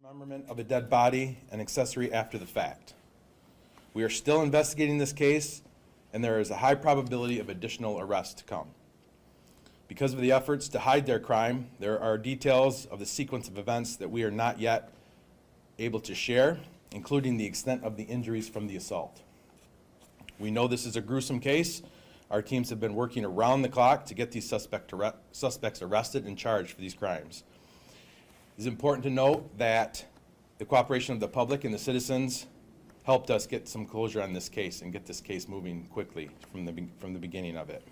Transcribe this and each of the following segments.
Dismemberment of a dead body and accessory after the fact. We are still investigating this case, and there is a high probability of additional arrests to come. Because of the efforts to hide their crime, there are details of the sequence of events that we are not yet able to share, including the extent of the injuries from the assault. We know this is a gruesome case. Our teams have been working around the clock to get these suspects arrested and charged for these crimes. It's important to note that the cooperation of the public and the citizens helped us get some closure on this case and get this case moving quickly from the beginning of it.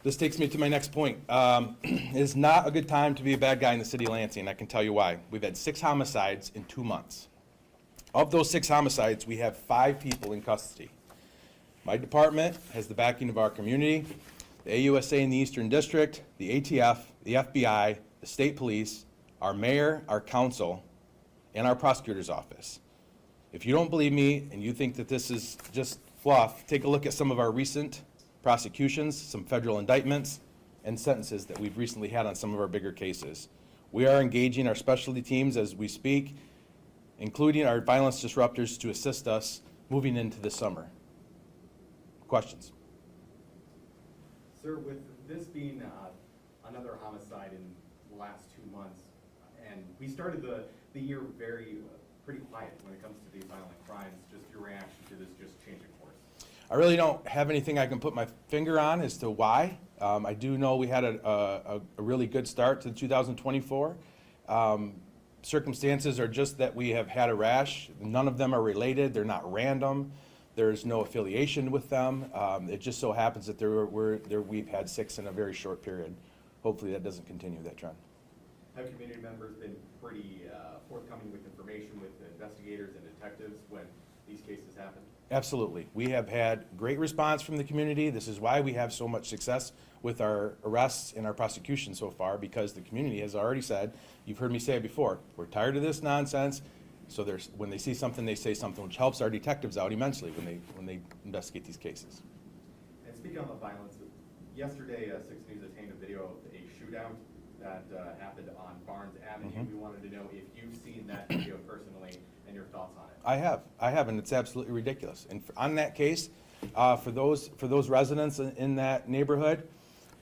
This takes me to my next point. It is not a good time to be a bad guy in the city of Lansing. I can tell you why. We've had 6 homicides in 2 months. Of those 6 homicides, we have 5 people in custody. My department has the backing of our community, the AUSA in the Eastern District, the ATF, the FBI, the state police, our mayor, our council, and our prosecutor's office. If you don't believe me and you think that this is just fluff, take a look at some of our recent prosecutions, some federal indictments, and sentences that we've recently had on some of our bigger cases. We are engaging our specialty teams as we speak, including our violence disruptors, to assist us moving into the summer. Questions? Sir, with this being another homicide in the last 2 months, and we started the year pretty quiet when it comes to these violent crimes, just your reaction to this just changing course? I really don't have anything I can put my finger on as to why. I do know we had a really good start to 2024. Circumstances are just that we have had a rash. None of them are related. They're not random. There's no affiliation with them. It just so happens that we've had 6 in a very short period. Hopefully that doesn't continue, that trend. Have community members been pretty forthcoming with information with investigators and detectives when these cases happen? Absolutely. We have had great response from the community. This is why we have so much success with our arrests and our prosecution so far, because the community has already said, you've heard me say it before, we're tired of this nonsense. So when they see something, they say something, which helps our detectives out immensely when they investigate these cases. And speaking on the violence, yesterday 6 News obtained a video of a shootout that happened on Barnes Avenue. Mm-hmm. We wanted to know if you've seen that video personally and your thoughts on it. I have, and it's absolutely ridiculous. And on that case, for those residents in that neighborhood,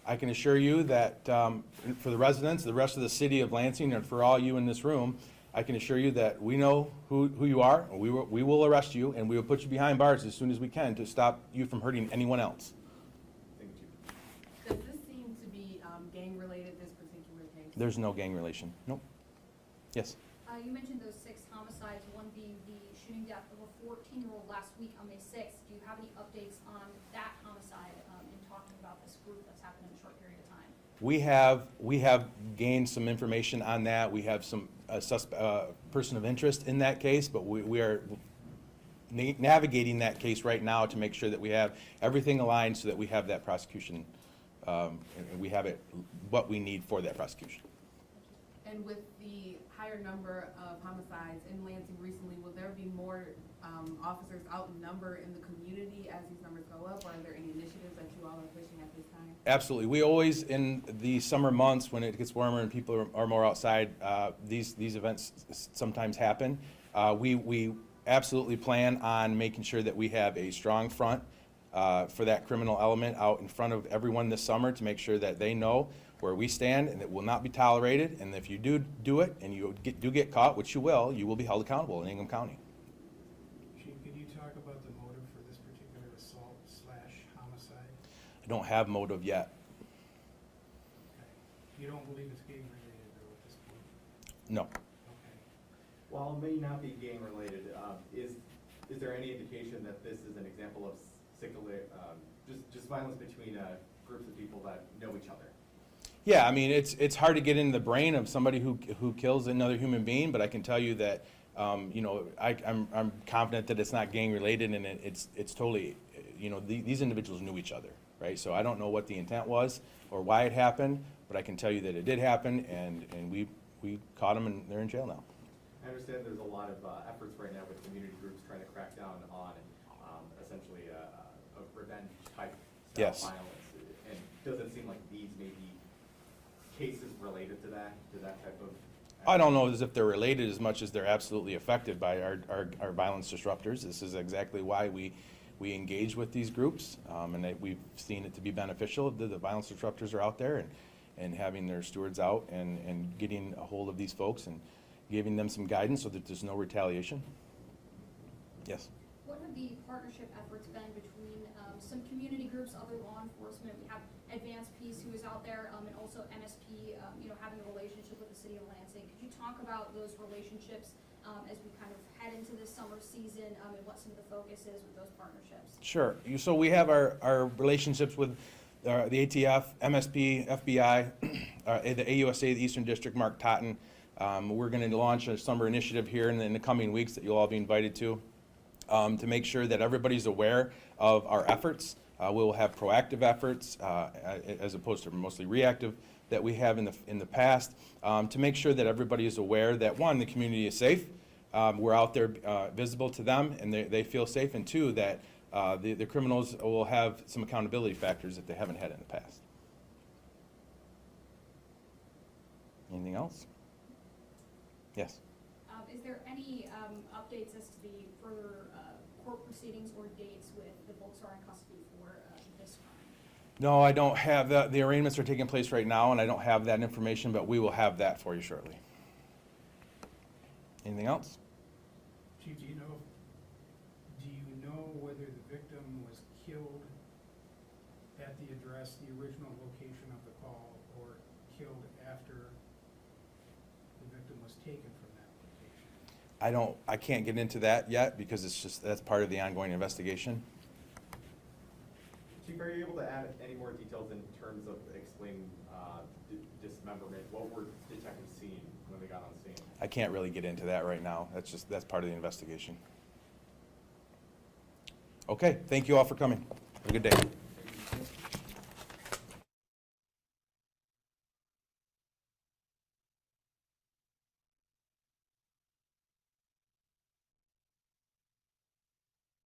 I can assure you that for the residents, the rest of the city of Lansing, and for all you in this room, I can assure you that we know who you are, and we will arrest you, and we will put you behind bars as soon as we can to stop you from hurting anyone else. Thank you. Does this seem to be gang-related, this particular case? There's no gang relation. Nope. Yes? You mentioned those 6 homicides, one being the shooting death of a 14-year-old last week on May 6th. Do you have any updates on that homicide in talking about this group that's happened in a short period of time? We have gained some information on that. We have some person of interest in that case, but we are navigating that case right now to make sure that we have everything aligned so that we have that prosecution, and we have what we need for that prosecution. And with the higher number of homicides in Lansing recently, will there be more officers outnumbered in the community as these numbers go up, or are there any initiatives that you all are pushing at this time? Absolutely. We always, in the summer months when it gets warmer and people are more outside, these events sometimes happen. We absolutely plan on making sure that we have a strong front for that criminal element out in front of everyone this summer to make sure that they know where we stand and it will not be tolerated. And if you do it and you do get caught, which you will be held accountable in Ingham County. Chief, could you talk about the motive for this particular assault/homicide? I don't have motive yet. Okay. You don't believe it's gang related though at this point? No. Okay. While it may not be gang related, is there any indication that this is an example of just violence between groups of people that know each other? Yeah, I mean, it's hard to get in the brain of somebody who kills another human being, but I can tell you that you know, I'm confident that it's not gang related, and it's totally, you know, these individuals knew each other, right? So I don't know what the intent was or why it happened, but I can tell you that it did happen, and we caught them and they're in jail now. I understand there's a lot of efforts right now with community groups trying to crack down on essentially a revenge type Yes. violence. And does it seem like these may be cases related to that type of I don't know as if they're related as much as they're absolutely affected by our violence disruptors. This is exactly why we engage with these groups, and we've seen it to be beneficial. The violence disruptors are out there and having their stewards out and getting a hold of these folks and giving them some guidance so that there's no retaliation. Yes? What have the partnership efforts been between some community groups, other law enforcement? We have Advanced Peace who is out there, and also MSP, having a relationship with the city of Lansing. Could you talk about those relationships as we kind of head into this summer season, and what some of the focus is with those partnerships? Sure. So we have our relationships with the ATF, MSP, FBI, the AUSA, the Eastern District, Mark Totten. We're going to launch a summer initiative here in the coming weeks that you'll all be invited to make sure that everybody's aware of our efforts. We will have proactive efforts as opposed to mostly reactive that we have in the past to make sure that everybody is aware that, one, the community is safe. We're out there visible to them and they feel safe, and two, that the criminals will have some accountability factors that they haven't had in the past. Anything else? Yes. Is there any updates as to the further court proceedings or dates with the folks who are in custody for this crime? No, I don't have that. The arraignments are taking place right now, and I don't have that information, but we will have that for you shortly. Anything else? Chief, do you know whether the victim was killed at the address, the original location of the call, or killed after the victim was taken from that location? I can't get into that yet because that's part of the ongoing investigation. Chief, are you able to add any more details in terms of explaining dismemberment? What were detectives seeing when they got on scene? I can't really get into that right now. That's part of the investigation. Okay, thank you all for coming. Have a good day.